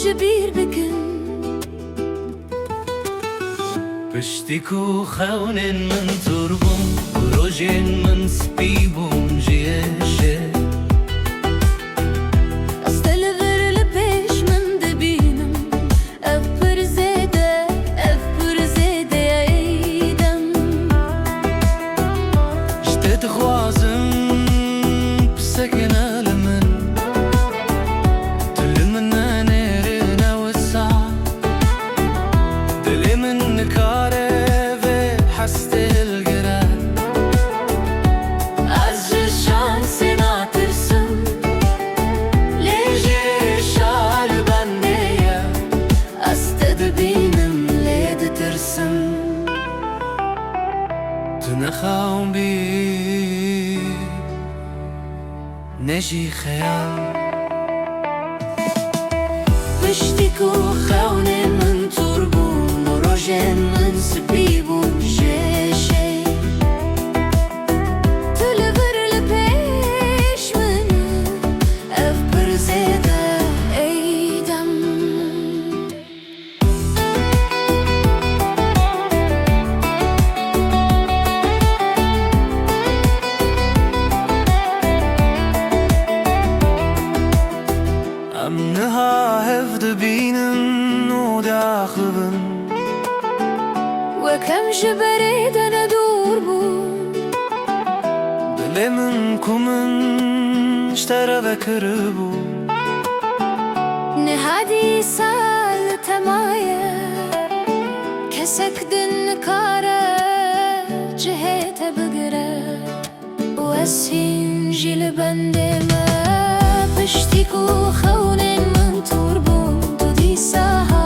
جبير بكن بشتكو خون من تربون روجين من سبيبون جيشه استلغر لبيش من دبينم أفر زيدة ايدم جتت خوازم بسكنة لمن تلمنا نيرنا وسع دلي من نكاري حست الجران عز شانسي ناترسم ليجي شال بندية استدبينم ليد ترسم تنخاوم بي نجي خيال بشتكو خون من تربون وروجين من سبيبون جيشي تلغر لبيش من أفبر زيدة ايدم أمنها هفد بينن وداخبن وكم جبريد ندور بو دلي منكم اشترى بكربو نهادي سال تمايا كسك دن كارا جهيت بقرا واسين جيل بندي ما بشتكو خون من تربو دودي ساها